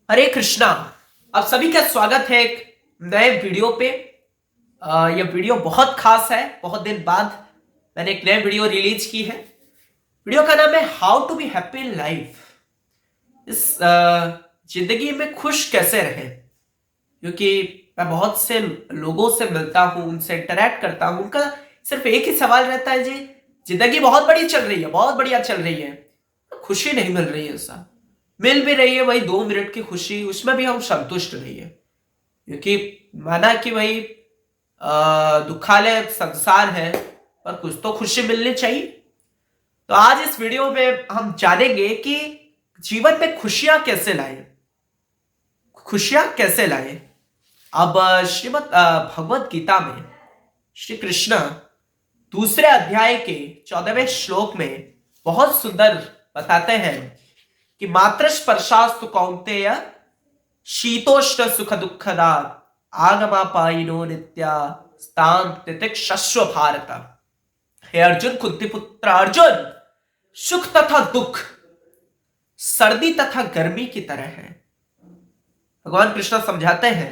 हरे कृष्णा। आप सभी का स्वागत है एक नए वीडियो पे। यह वीडियो बहुत खास है। बहुत दिन बाद मैंने एक नए वीडियो रिलीज की है। वीडियो का नाम है how to be happy in life. इस जिंदगी में खुश कैसे रहें, क्योंकि मैं बहुत से लोगों से मिलता हूं, उनसे इंटरेक्ट करता हूं। उनका सिर्फ एक ही सवाल रहता है, जी जिंदगी बहुत बड़ी चल रही है, बहुत बढ़िया चल रही है, खुशी नहीं मिल रही है। ऐसा मिल भी रही है वही 2 मिनट की खुशी, उसमें भी हम संतुष्ट नहीं है। क्योंकि माना कि वही दुखालय संसार है, पर कुछ तो खुशी मिलनी चाहिए। तो आज इस वीडियो में हम जानेंगे कि जीवन में खुशियां कैसे लाए, खुशियां कैसे लाए। अब श्रीमद भगवत गीता में श्री कृष्ण दूसरे अध्याय के 14वें श्लोक में बहुत सुंदर बताते हैं कि मात्र स्पर्शास्तु कौन्तेय शीतोष्ण सुख दुखदा आगमापायिनो नित्या स्थान तितिक्षस्व भारत। हे अर्जुन, कुंती पुत्र अर्जुन, सुख तथा दुख सर्दी तथा गर्मी की तरह है। भगवान कृष्ण समझाते हैं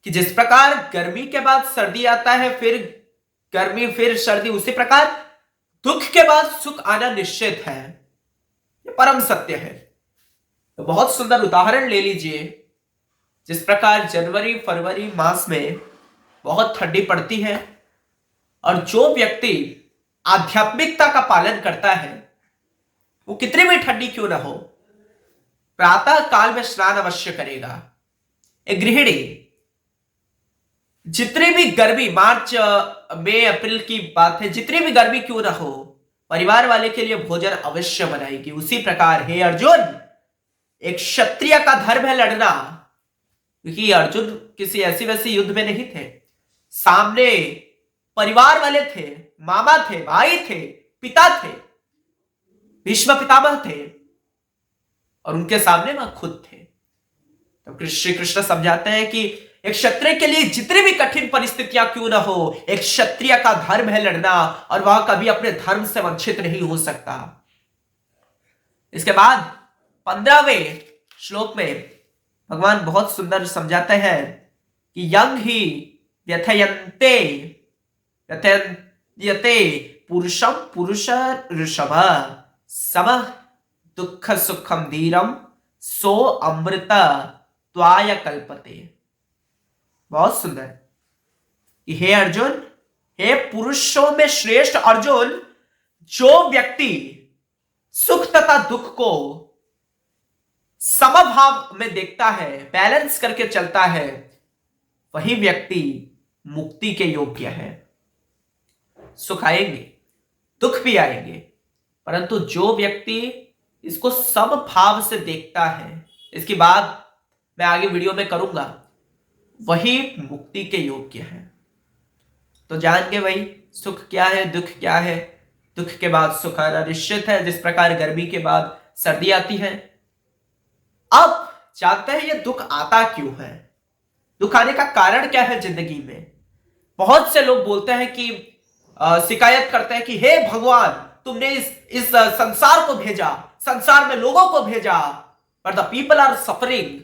कि जिस प्रकार गर्मी के बाद सर्दी आता है, फिर गर्मी फिर सर्दी, उसी प्रकार दुख के बाद सुख आना निश्चित है। ये परम सत्य है। तो बहुत सुंदर उदाहरण ले लीजिए। जिस प्रकार जनवरी फरवरी मास में बहुत ठंडी पड़ती है, और जो व्यक्ति आध्यात्मिकता का पालन करता है, वो कितनी भी ठंडी क्यों ना हो, प्रातः काल में स्नान अवश्य करेगा। एक गृहिणी जितनी भी गर्मी, मार्च मई अप्रैल की बात है, जितनी भी गर्मी क्यों ना हो, परिवार वाले के लिए भोजन अवश्य बनाएगी। उसी प्रकार हे अर्जुन, एक क्षत्रिय का धर्म है लड़ना। क्योंकि अर्जुन किसी ऐसी वैसी युद्ध में नहीं थे, सामने परिवार वाले थे, मामा थे, भाई थे, पिता थे, भीष्म पितामह थे, और उनके सामने वह खुद थे। तो श्री कृष्ण समझाते हैं कि एक क्षत्रिय के लिए जितनी भी कठिन परिस्थितियां क्यों ना हो, एक क्षत्रिय का धर्म है लड़ना, और वह कभी अपने धर्म से वंचित नहीं हो सकता। इसके बाद 15वें श्लोक में भगवान बहुत सुंदर समझाते हैं कि यंग ही व्यथयन्ते व्यथयते पुरुषम पुरुष ऋषभ सम दुख सुखम धीरम सो अमृत त्वाय कल्पते। बहुत सुंदर कि हे अर्जुन, हे पुरुषों में श्रेष्ठ अर्जुन, जो व्यक्ति सुख तथा दुख को समभाव में देखता है, बैलेंस करके चलता है, वही व्यक्ति मुक्ति के योग्य है। सुख आएंगे, दुख भी आएंगे, परंतु जो व्यक्ति इसको समभाव से देखता है, इसकी बात मैं आगे वीडियो में करूंगा, वही मुक्ति के योग्य है। तो जान के भाई, सुख क्या है, दुख क्या है। दुख के बाद सुख आना निश्चित है, जिस प्रकार गर्मी के बाद सर्दी आती है। अब जानते हैं ये दुख आता क्यों है, दुख आने का कारण क्या है जिंदगी में। बहुत से लोग बोलते हैं कि शिकायत करते हैं कि हे भगवान, तुमने इस संसार को भेजा, संसार में लोगों को भेजा, पर द पीपल आर सफरिंग,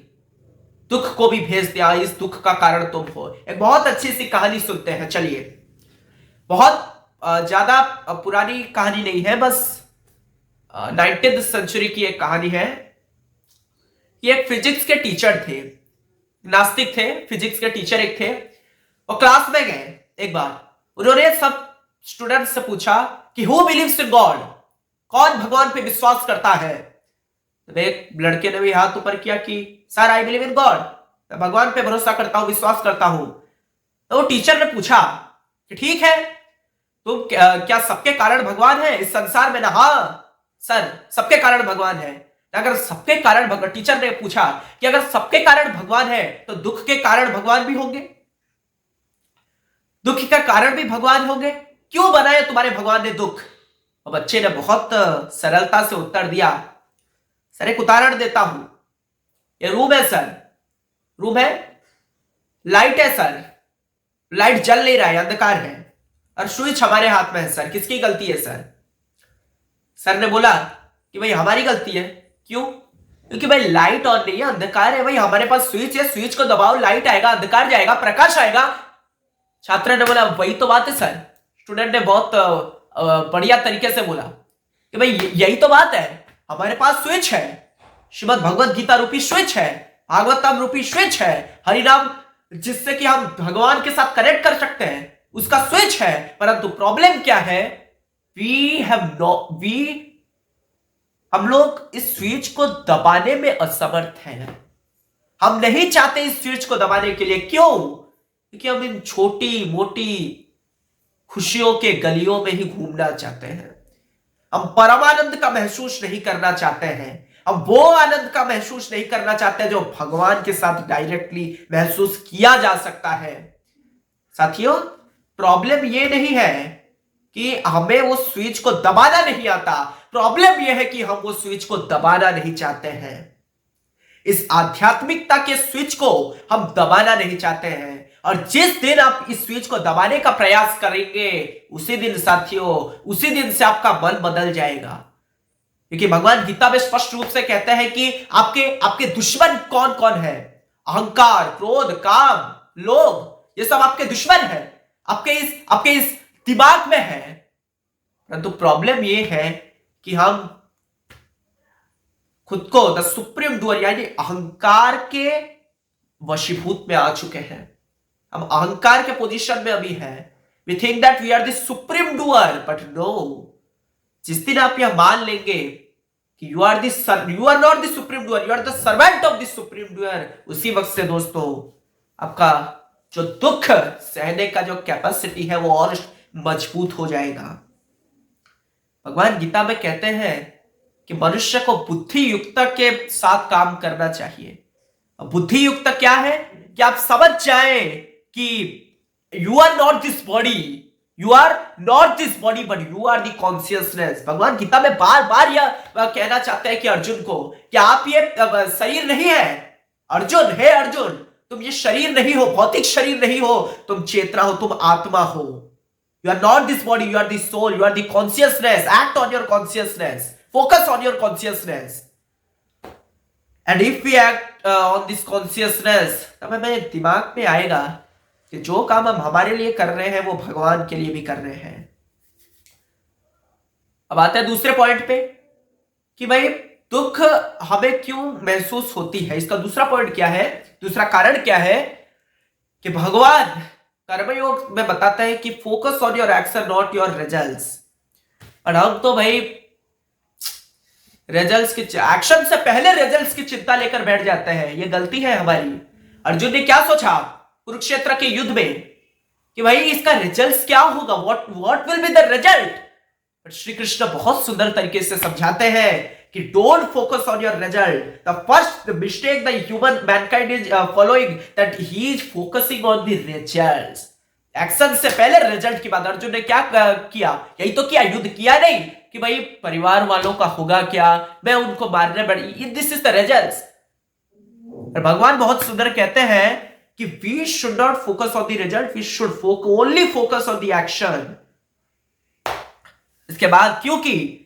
दुख को भी भेज दिया, इस दुख का कारण तुम हो। एक बहुत अच्छी सी कहानी सुनते हैं, चलिए। बहुत ज्यादा पुरानी कहानी नहीं है, बस 19th सेंचुरी की एक कहानी है। ये एक फिजिक्स के टीचर थे, नास्तिक थे, फिजिक्स के टीचर एक थे। वो क्लास में गए एक बार, उन्होंने सब स्टूडेंट्स से पूछा कि हु बिलीव्स इन गॉड, कौन भगवान पे विश्वास करता है। तो एक लड़के ने भी हाथ ऊपर किया कि sir I believe in God, मैं भगवान पे भरोसा करता हूं, विश्वास करता हूं। तो वो टीचर ने पूछा कि ठीक है, तो क्या सबके कारण भगवान है इस संसार में ना। हाँ सर, सबके कारण भगवान है। अगर सबके कारण भगवान, टीचर ने पूछा कि अगर सबके कारण भगवान है, तो दुख के कारण भगवान भी होंगे, दुख का कारण भी भगवान होंगे, क्यों बनाया तुम्हारे भगवान ने दुख। और बच्चे ने बहुत सरलता से उत्तर दिया, सर एक उदाहरण देता हूं, ये रूम है सर, रूम है, लाइट है सर, लाइट जल नहीं रहा है, अंधकार है, और स्विच हमारे हाथ में है सर, किसकी गलती है सर। सर ने बोला कि भाई हमारी गलती है। क्यों? क्योंकि भाई लाइट ऑन नहीं है, अंधकार है भाई, हमारे पास स्विच है, स्विच को दबाओ लाइट आएगा, अंधकार जाएगा, प्रकाश आएगा। छात्र ने बोला वही तो बात है सर। स्टूडेंट ने बहुत बढ़िया तरीके से बोला कि भाई यही तो बात है, हमारे पास स्विच है, श्रीमद् भगवत गीता रूपी स्विच है, भागवतम रूपी स्विच है, हरिनाम जिससे कि हम भगवान के साथ कनेक्ट कर सकते हैं उसका स्विच है। परंतु प्रॉब्लम क्या है, हम लोग इस स्विच को दबाने में असमर्थ हैं। हम नहीं चाहते इस स्विच को दबाने के लिए। क्यों? क्योंकि हम इन छोटी मोटी खुशियों के गलियों में ही घूमना चाहते हैं। हम परमानंद का महसूस नहीं करना चाहते हैं। हम वो आनंद का महसूस नहीं करना चाहते जो भगवान के साथ डायरेक्टली महसूस किया जा सकता है। साथियों, प्रॉब्लम ये नहीं है कि हमें वो स्विच को दबाना नहीं आता, प्रॉब्लम यह है कि हम वो स्विच को दबाना नहीं चाहते हैं। इस आध्यात्मिकता के स्विच को हम दबाना नहीं चाहते हैं। और जिस दिन आप इस स्विच को दबाने का प्रयास करेंगे उसी दिन साथियों, उसी दिन से आपका मन बदल जाएगा। क्योंकि भगवान गीता में स्पष्ट रूप से कहते हैं कि आपके दुश्मन कौन कौन है। अहंकार, क्रोध, काम, लोभ, ये सब आपके दुश्मन है, आपके इस दिमाग में है। परंतु प्रॉब्लम ये है कि हम खुद को द सुप्रीम डूअर यानी अहंकार के वशीभूत में आ चुके हैं। हम अहंकार के पोजीशन में अभी हैं। We think that we are the supreme doer, but no. जिस दिन आप यह मान लेंगे कि you are not the supreme doer, you are the servant of the supreme doer, उसी वक्त से दोस्तों आपका जो दुख सहने का जो कैपेसिटी है वो और मजबूत हो जाएगा। भगवान गीता में कहते हैं कि मनुष्य को बुद्धि युक्त के साथ काम करना चाहिए। बुद्धि युक्त क्या है कि आप समझ जाएं कि you are not this body, but you are the consciousness. भगवान गीता में बार बार यह कहना चाहते हैं कि अर्जुन को कि आप ये शरीर नहीं है। अर्जुन, हे अर्जुन, तुम ये शरीर नहीं हो, भौतिक शरीर नहीं हो, तुम चेतना हो, तुम आत्मा हो। You are not this body, you are the soul, you are the consciousness. Act on your consciousness, focus on your consciousness, and if we act on this consciousness, तब हमें दिमाग में आएगा कि जो काम हम हमारे लिए कर रहे हैं वो भगवान के लिए भी कर रहे हैं। अब आते हैं दूसरे पॉइंट पे कि भाई दुख हमें क्यों महसूस होती है। इसका दूसरा पॉइंट क्या है, दूसरा कारण क्या है कि भगवान कर्मयोग में बताता है कि focus on your action not your results. और हम तो भाई रिजल्ट्स की, एक्शन से पहले रिजल्ट्स की चिंता लेकर बैठ जाते हैं। ये गलती है हमारी। अर्जुन ने क्या सोचा कुरुक्षेत्र के युद्ध में कि भाई इसका रिजल्ट्स क्या होगा, what will be the result. But Shri Krishna बहुत सुंदर तरीके से समझाते हैं कि don't focus on your result. The first mistake the human Mankind is following, that he is focusing on the results. Action से पहले रिजल्ट की बात। अर्जुन ने क्या किया, यही तो किया, युद्ध किया नहीं कि भाई परिवार वालों का होगा क्या, मैं उनको मारने पड़ी, दिस इज द रिजल्ट्स। भगवान बहुत सुंदर कहते हैं कि we should not focus on the result, we should only focus on the action. इसके बाद क्योंकि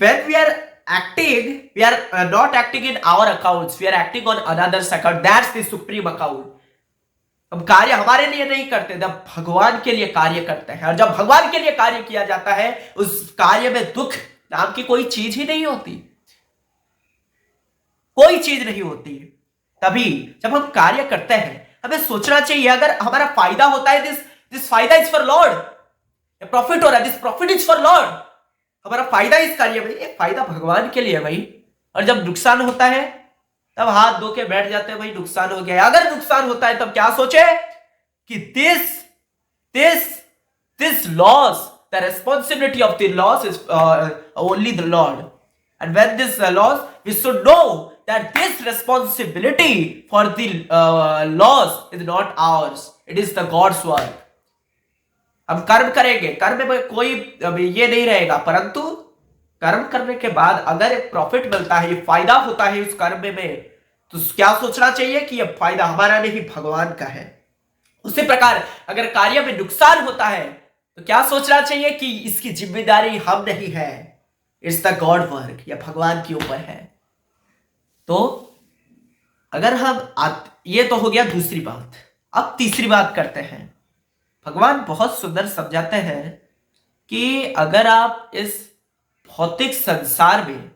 when we are acting, we are not acting in our accounts, we are acting on another's account. That's the supreme account. हम कार्य हमारे लिए नहीं करते, जब भगवान के लिए कार्य करते हैं। और जब भगवान के लिए कार्य किया जाता है उस कार्य में दुख नाम की कोई चीज ही नहीं होती, कोई चीज नहीं होती। तभी जब हम कार्य करते हैं हमें सोचना चाहिए अगर हमारा फायदा होता है, दिस फायदा इज फॉर लॉर्ड, प्रॉफिट हो रहा है, this profit is for Lord, हमारा फायदा इस कार्य में, ये फायदा भगवान के लिए भाई। और जब नुकसान होता है तब हाथ धो के बैठ जाते हैं, भाई नुकसान हो गया। अगर नुकसान होता है तब क्या सोचे कि this loss, the responsibility of the loss is only the Lord, and when this loss we should know that this responsibility for the loss is not ours, it is the God's work. हम कर्म करेंगे, कर्म में कोई ये नहीं रहेगा, परंतु कर्म करने के बाद अगर एक प्रॉफिट मिलता है, ये फायदा होता है उस कर्म में, तो क्या सोचना चाहिए कि यह फायदा हमारा नहीं भगवान का है। उसी प्रकार अगर कार्य में नुकसान होता है तो क्या सोचना चाहिए कि इसकी जिम्मेदारी हम नहीं है, इट्स द गॉड वर्क, यह भगवान के ऊपर है। तो अगर ये तो हो गया दूसरी बात। अब तीसरी बात करते हैं। भगवान बहुत सुंदर समझाते हैं कि अगर आप इस भौतिक संसार में,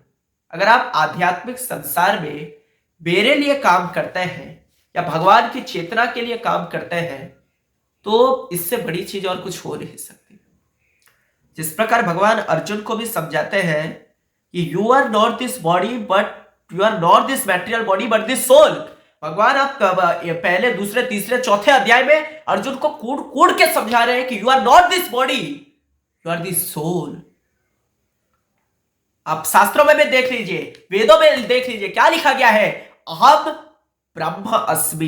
अगर आप आध्यात्मिक संसार में मेरे लिए काम करते हैं या भगवान की चेतना के लिए काम करते हैं, तो इससे बड़ी चीज और कुछ हो नहीं सकती। जिस प्रकार भगवान अर्जुन को भी समझाते हैं कि you are not this body but you are not this material body but this soul. भगवान आप पहले, दूसरे, तीसरे, चौथे अध्याय में अर्जुन को कूड़ कूड़ के समझा रहे हैं कि you are not this body, you are this soul. आप शास्त्रों में भी देख लीजिए, वेदों में देख लीजिए, क्या लिखा गया है? अहम ब्रह्म अस्मि।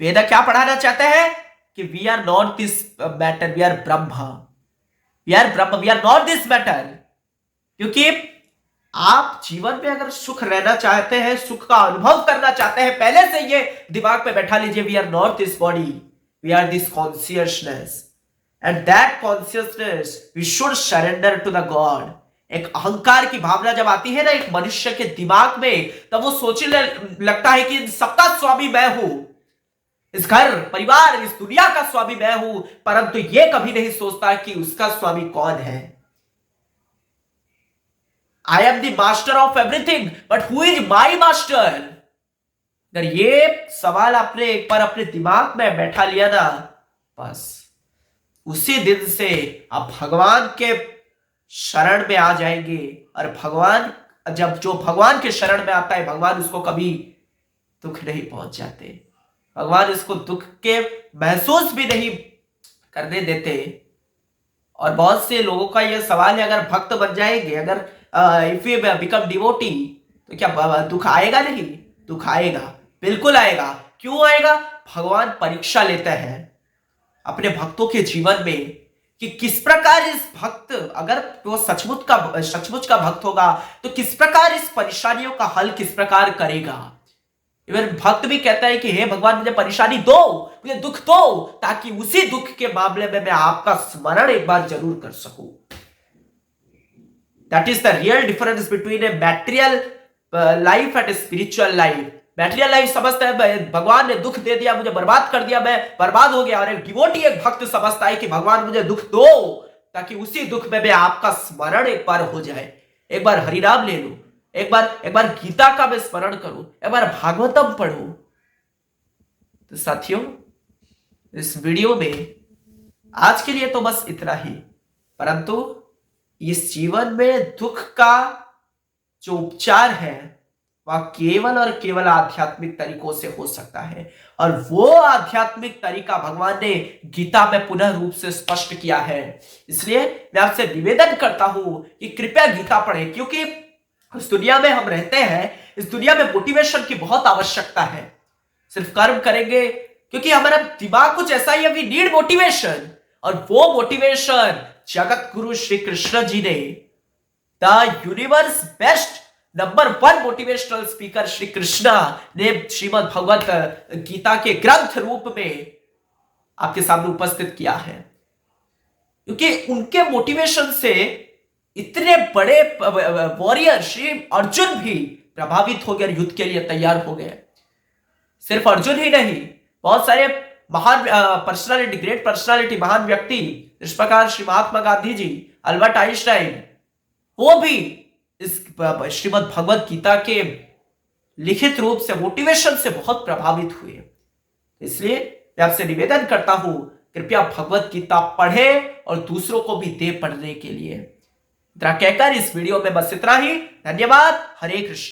वेद क्या पढ़ाना चाहते हैं कि we are not this matter, we are Brahman, we are Brahman, we are not this matter. क्योंकि आप जीवन में अगर सुख रहना चाहते हैं, सुख का अनुभव करना चाहते हैं, पहले से ये दिमाग पे बैठा लीजिए, we are not this body, we are this consciousness, and that consciousness we should surrender to the God. एक अहंकार की भावना जब आती है ना एक मनुष्य के दिमाग में, तब वो सोचने लगता है कि सबका स्वामी मैं हूं, इस घर परिवार इस दुनिया का स्वामी मैं हूं, परंतु ये कभी नहीं सोचता कि उसका स्वामी कौन है। I am the master of everything but who is my master. अगर ये सवाल आपने एक बार अपने दिमाग में बैठा लिया ना, बस उसी दिन से आप भगवान के शरण में आ जाएंगे। और भगवान, जब जो भगवान के शरण में आता है, भगवान उसको कभी दुख नहीं पहुंच जाते, भगवान इसको दुख के महसूस भी नहीं करने देते। और बहुत से लोगों का यह सवाल है, अगर भक्त बन जाएंगे, अगर इफ यू बिकम डिवोटी, तो क्या दुख आएगा? नहीं, दुख आएगा, बिल्कुल आएगा। क्यों आएगा? भगवान परीक्षा लेते हैं अपने भक्तों के जीवन में कि किस प्रकार इस भक्त, अगर वो सचमुच का भक्त होगा, तो किस प्रकार इस परेशानियों का हल किस प्रकार करेगा। इवन भक्त भी कहता है कि हे भगवान, मुझे परेशानी दो, मुझे दुख दो, ताकि उसी दुख के मामले में मैं आपका स्मरण एक बार जरूर कर सकूं। That is the real difference between a material life and a spiritual life. Material life समझता है भगवान ने दुख दे दिया, मुझे बर्बाद कर दिया, मैं बर्बाद हो गया। और एक डिवोटी, एक भक्त समझता है कि भगवान मुझे दुख दो, ताकि उसी दुख में मैं आपका स्मरण एक बार हो जाए, एक बार हरिनाम ले लूं, एक बार गीता का मैं स्मरण करूं, एक बार भागवतम पढ़ूं। तो साथियों, इस वीडियो में आज के लिए तो बस इतना ही, परंतु इस जीवन में दुख का जो उपचार है वह केवल और केवल आध्यात्मिक तरीकों से हो सकता है। और वो आध्यात्मिक तरीका भगवान ने गीता में पुनः रूप से स्पष्ट किया है। इसलिए मैं आपसे निवेदन करता हूं कि कृपया गीता पढ़ें, क्योंकि इस दुनिया में हम रहते हैं, इस दुनिया में मोटिवेशन की बहुत आवश्यकता है। सिर्फ कर्म करेंगे, क्योंकि हमारा दिमाग कुछ ऐसा ही है, वी नीड मोटिवेशन। और वो मोटिवेशन जगत गुरु श्री कृष्ण जी ने, the universe best number 1 motivational speaker Shri Krishna ने श्रीमद् भगवत गीता के ग्रंथ रूप में आपके सामने उपस्थित किया है। क्योंकि उनके मोटिवेशन से इतने बड़े वॉरियर श्री अर्जुन भी प्रभावित हो गए, युद्ध के लिए तैयार हो गए। सिर्फ अर्जुन ही नहीं, बहुत सारे महान पर्सनालिटी, ग्रेट पर्सनालिटी, महान व्यक्ति, इस प्रकार श्री महात्मा गांधी जी, अल्बर्ट आइंस्टाइन, वो भी इस श्रीमद् भगवत गीता के लिखित रूप से, मोटिवेशन से बहुत प्रभावित हुए। इसलिए मैं आपसे निवेदन करता हूं, कृपया भगवत गीता पढ़े और दूसरों को भी दे पढ़ने के लिए। इतना कहकर इस वीडियो में बस इतना ही। धन्यवाद। हरे कृष्ण।